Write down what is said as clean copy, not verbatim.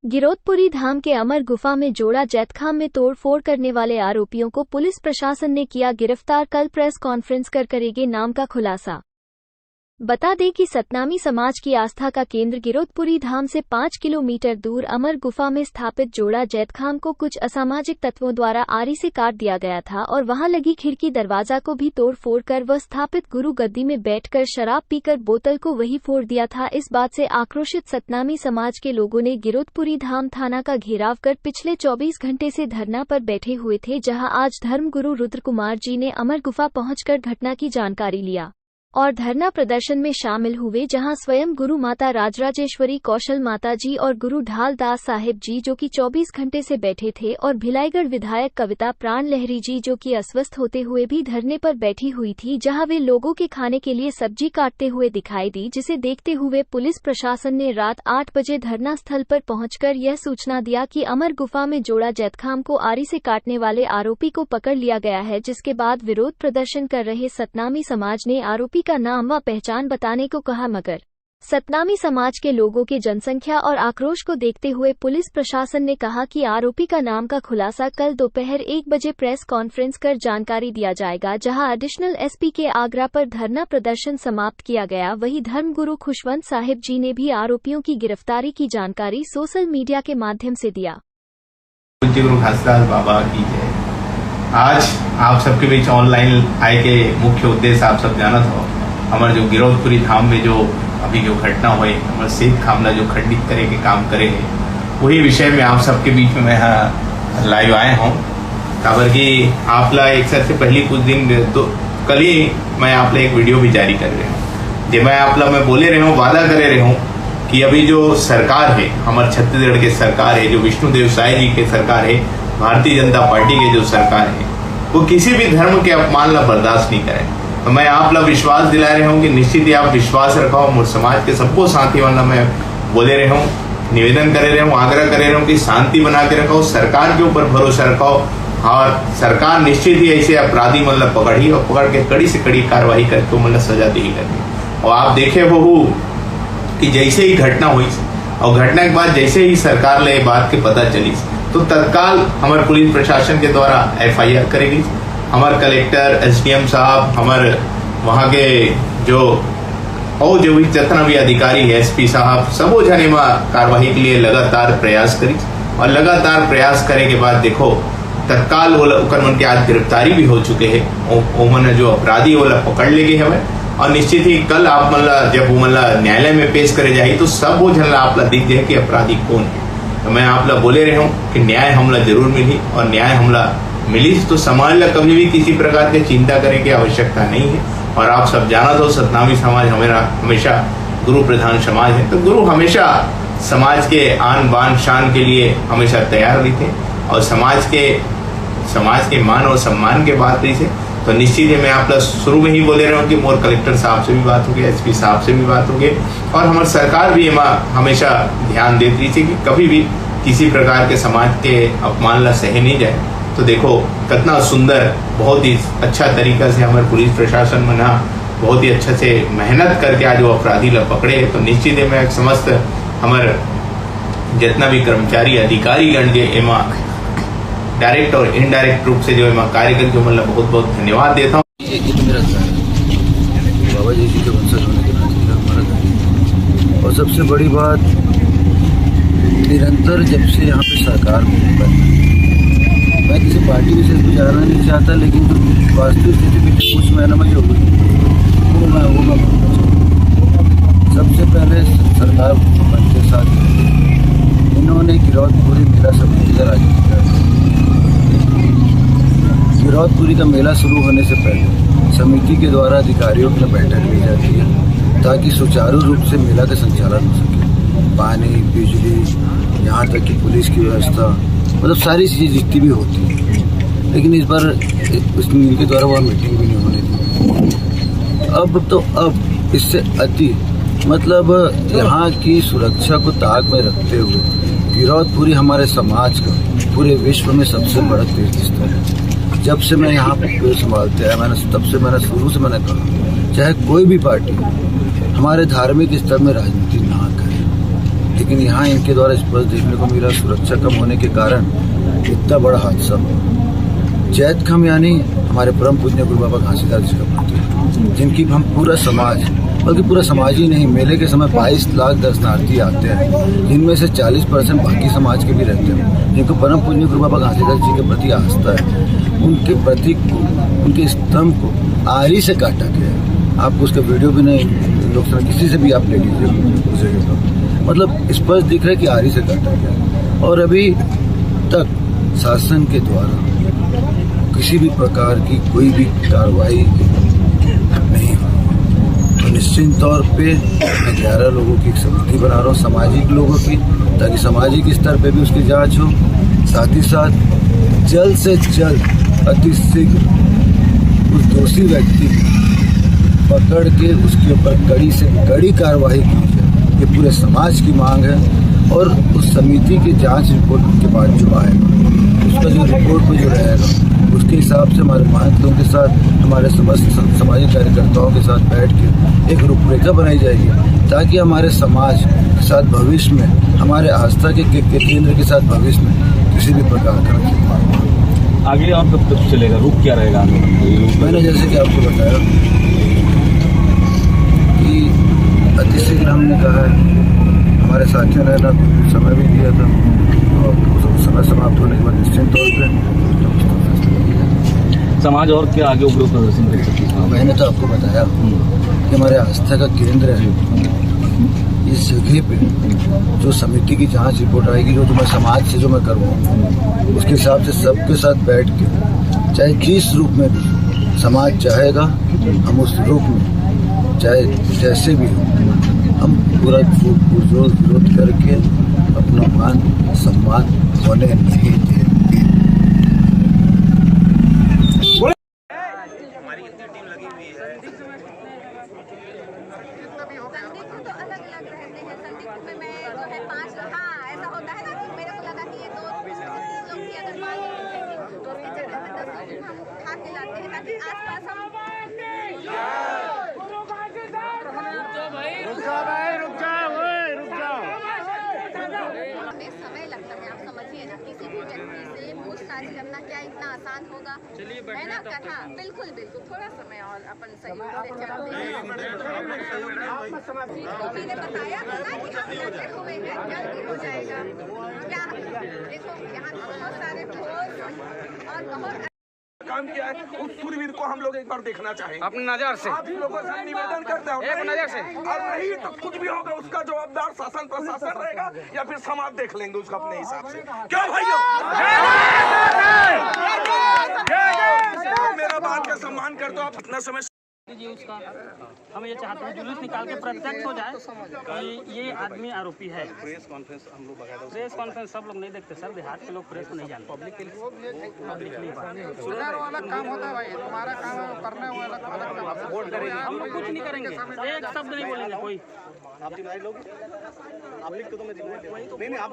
गिरौदपुरी धाम के अमर गुफा में जोड़ा जैतखाम में तोड़फोड़ करने वाले आरोपियों को पुलिस प्रशासन ने किया गिरफ्तार। कल प्रेस कॉन्फ्रेंस कर करेंगे नाम का खुलासा। बता दें कि सतनामी समाज की आस्था का केंद्र गिरौदपुरी धाम से 5 किलोमीटर दूर अमर गुफा में स्थापित जोड़ा जैतखाम को कुछ असामाजिक तत्वों द्वारा आरी से काट दिया गया था और वहां लगी खिड़की दरवाजा को भी तोड़फोड़ कर व स्थापित गुरु गद्दी में बैठकर शराब पीकर बोतल को वही फोड़ दिया था। इस बात से आक्रोशित सतनामी समाज के लोगों ने गिरौदपुरी धाम थाना का घेराव कर पिछले 24 घंटे से धरना पर बैठे हुए थे, जहां आज धर्मगुरु रुद्र कुमार जी ने अमर गुफा पहुंचकर घटना की जानकारी लिया और धरना प्रदर्शन में शामिल हुए, जहां स्वयं गुरु माता राजराजेश्वरी कौशल माता जी और गुरु ढाल दास साहिब जी जो कि 24 घंटे से बैठे थे और भिलाईगढ़ विधायक कविता प्राण लहरी जी जो कि अस्वस्थ होते हुए भी धरने पर बैठी हुई थी, जहां वे लोगों के खाने के लिए सब्जी काटते हुए दिखाई दी, जिसे देखते हुए पुलिस प्रशासन ने रात 8 बजे धरना स्थल पर पहुंचकर यह सूचना दिया कि अमर गुफा में जोड़ा जैतखाम को आरी से काटने वाले आरोपी को पकड़ लिया गया है, जिसके बाद विरोध प्रदर्शन कर रहे सतनामी समाज ने आरोपी का नाम व पहचान बताने को कहा, मगर सतनामी समाज के लोगों के जनसंख्या और आक्रोश को देखते हुए पुलिस प्रशासन ने कहा कि आरोपी का नाम का खुलासा कल दोपहर 1 बजे प्रेस कॉन्फ्रेंस कर जानकारी दिया जाएगा, जहां एडिशनल एसपी के आग्रह पर धरना प्रदर्शन समाप्त किया गया। वहीं धर्मगुरु खुशवंत साहिब जी ने भी आरोपियों की गिरफ्तारी की जानकारी सोशल मीडिया के माध्यम से दिया। बाबा की जय। आज आप सबके बीच ऑनलाइन आए के मुख्य उद्देश्य आप सब जानत हो, हमारे जो गिरौदपुरी धाम में जो अभी जो घटना हुई, हमारे सेठ खामला जो खंडित करे के काम करे है, वही विषय में आप सबके बीच में मैं लाइव आए हूँ। खबर कि आपला एक से पहले कुछ दिन तो कल ही मैं आपला एक वीडियो भी जारी कर रहे हूँ, जो मैं आपला मैं बोले रहे हूँ, वादा करे रहे हूँ कि अभी जो सरकार है, हमारे छत्तीसगढ़ के सरकार है, जो विष्णुदेव साय जी के सरकार है, भारतीय जनता पार्टी के जो सरकार है, वो किसी भी धर्म के अपमान ला बर्दाश्त नहीं करे। तो मैं आप लोग विश्वास दिला रहा हूँ कि निश्चित ही आप विश्वास रखो। और समाज के सबको शांति वाला मैं बोले रहे हूँ, निवेदन करे रहे हूँ, आग्रह करे रहे हूँ कि शांति बना के रखो, सरकार के ऊपर भरोसा रखो और सरकार निश्चित ही ऐसे अपराधी मतलब पकड़ी और पकड़ के कड़ी से कड़ी कार्रवाई करके मतलब सजा दी करके। और आप देखे बहू कि जैसे ही घटना हुई और घटना के बाद जैसे ही सरकार ले बात के पता चली तो तत्काल हमारे पुलिस प्रशासन के द्वारा FIR करेगी। हमारे कलेक्टर SDM साहब, हमारे वहाँ के जो और जो भी जितना भी अधिकारी है, SP साहब, सबो जने में कार्रवाई के लिए लगातार प्रयास करी और लगातार प्रयास करे के बाद देखो तत्काल मन के आज गिरफ्तारी भी हो चुके हैं। ओमन जो अपराधी वाला पकड़ ले गए हमें और निश्चित ही कल आप मतलब जब मतलब न्यायालय में पेश करे जाए तो सब वो झन आप दिख जाए कि अपराधी कौन है। तो मैं आप लोग बोले रहे हूँ कि न्याय हमला जरूर मिली और न्याय हमला मिली तो समाज ला कभी भी किसी प्रकार की चिंता करने की आवश्यकता नहीं है। और आप सब जाना तो सतनामी समाज हमारा हमेशा गुरु प्रधान समाज है, तो गुरु हमेशा समाज के आन बान शान के लिए हमेशा तैयार रहते और समाज के मान और सम्मान के बात रही है। तो निश्चित है मैं आप लोग शुरू में ही बोले रहा हूँ कि मोर कलेक्टर साहब से भी बात होगी, SP साहब से भी बात होगी और हमारी सरकार भी हमेशा ध्यान देती रही थी कि कभी भी किसी प्रकार के समाज के अपमान ला सहे नहीं जाए। तो देखो कितना सुंदर, बहुत ही अच्छा तरीका से हमारे पुलिस प्रशासन में ना बहुत ही अच्छा से मेहनत करके आज वो अपराधी ला पकड़े है। तो निश्चित है मैं समस्त हमारे जितना भी कर्मचारी अधिकारी गण के एमा डायरेक्ट और इनडायरेक्ट रूप से जो है कार्य करके मतलब बहुत बहुत धन्यवाद देता हूँ। ये तो मेरा घर है, बाबा जी के वंशज होने के नाते हमारा घर है। और सबसे बड़ी बात, निरंतर जब से यहाँ पे सरकार बनी, मैं किसी पार्टी विशेष को जानना नहीं चाहता, लेकिन जो वास्तविक स्थिति पिछले कुछ महीनों में जो हुई वो मैं बोलना चाहूँगा। सबसे पहले सरकार के साथ इन्होंने गिरौदपुरी मेला समिति का आयोजित किया। गिरौदपुरी का मेला शुरू होने से पहले समिति के द्वारा अधिकारियों की बैठक ली जाती है ताकि सुचारू रूप से मेला का संचालन हो सके। पानी, बिजली, यहाँ तक कि पुलिस की व्यवस्था, मतलब सारी चीज़ें जितनी भी होती है, लेकिन इस बार इनके द्वारा वह मीटिंग भी नहीं होने दी। अब इससे अति मतलब यहाँ की सुरक्षा को ताक में रखते हुए गिरौदपुरी हमारे समाज का पूरे विश्व में सबसे बड़ा तीर्थ स्थल है। जब से मैं यहाँ पे संभालते आया तब से मैंने शुरू से कहा, चाहे कोई भी पार्टी हमारे धार्मिक स्तर में राजनीति ना करे, लेकिन यहाँ इनके द्वारा स्पष्ट देखने को मिला सुरक्षा कम होने के कारण इतना बड़ा हादसा हुआ। जैत खाम यानी हमारे परम पूज्य गुरु बाबा घासीदास जी का मूर्ति, जिनकी हम पूरा समाज, बल्कि पूरा समाज ही नहीं, मेले के समय 22 लाख दर्शनार्थी आते हैं, जिनमें से 40% बाकी समाज के भी रहते हैं, जिनको परम पूज्य गुरु बाबा घासीदास जी के प्रति आस्था है। उनके प्रतीक को, उनके स्तंभ को आरी से काटा गया है। आपको उसका वीडियो भी नहीं, लोग किसी से भी आप ले लीजिए उस जगह पर, मतलब स्पष्ट दिख रहा है कि आरी से काटा गया। और अभी तक शासन के द्वारा किसी भी प्रकार की कोई भी कार्रवाई नहीं हुई। तो निश्चित तौर पे मैं 11 लोगों की एक समिति बना रहा हूँ, सामाजिक लोगों की, ताकि सामाजिक स्तर पे भी उसकी जांच हो। साथ ही साथ जल्द से जल्द अति शीघ्र उस दोषी व्यक्ति को पकड़ के उसके ऊपर कड़ी से कड़ी कार्रवाई की जाए, ये पूरे समाज की मांग है। और उस समिति की जांच रिपोर्ट के बाद जो आएगा, उसका जो रिपोर्ट में जो रहेगा, उसके हिसाब से हमारे महंतों के साथ, हमारे समस्त सामाजिक कार्यकर्ताओं के साथ बैठ के एक रूपरेखा बनाई जाएगी, ताकि हमारे समाज के साथ भविष्य में, हमारे आस्था के केंद्र के साथ भविष्य में किसी भी प्रकार का आगे और कब तक चलेगा, रूप क्या रहेगा? मैंने जैसे कि आपको बताया कि अति शीघ्र हमने कहा है, हमारे साथियों ने ना समय भी दिया था, और समय समाप्त होने के बाद निश्चित तौर पर समाज और क्या आगे उपयोग प्रदर्शन कर सकती है? मैंने तो आपको बताया कि हमारे आस्था का केंद्र है। इस जगह पे जो समिति की जांच रिपोर्ट आएगी, जो मैं समाज से जो मैं करवाऊँ, उसके हिसाब से सबके साथ बैठ के, चाहे जिस रूप में भी समाज चाहेगा, हम उस रूप में, चाहे जैसे भी हो, हम पूरा पुरजोर विरोध करके अपना मान सम्मान होने नहीं देंगे। समय लगता है, आप समझिए ना, किसी भी व्यक्ति से पूछताछ करना क्या इतना आसान होगा? है ना कथा? बिल्कुल बिल्कुल, थोड़ा समय और अपन सहयोग से चलते हैं। मैंने बताया था ना कि हम लगे हुए हैं, जल्दी हो जाएगा। क्या देखो, यहाँ बहुत सारे और बहुत काम किया है, उस सूरवीर को हम लोग एक बार देखना चाहेंगे अपनी नजर से। आप लोगों से निवेदन करते हैं, एक नजर से। और नहीं तो कुछ भी होगा, उसका जवाबदार शासन प्रशासन रहेगा, या फिर समाज देख लेंगे उसका अपने हिसाब से। क्या भाइयों, मेरा बात का सम्मान कर दो। आप इतना समय उसका हम ये चाहते हैं जुलूस निकाल के प्रत्यक्ष हो जाए कि ये आदमी आरोपी है। प्रेस कॉन्फ्रेंस सब लोग नहीं देखते सर, देहात के लोग प्रेस को नहीं जानते। पब्लिक के लिए वाला काम होता है भाई, तुम्हारा काम है करने वाला काम। वोट करेंगे, हम लोग कुछ नहीं करेंगे, एक शब्द नहीं बोलेंगे कोई। आप जिम्मेदारी लोगे, आप लिख तो मैं जिम्मेदारी नहीं, आप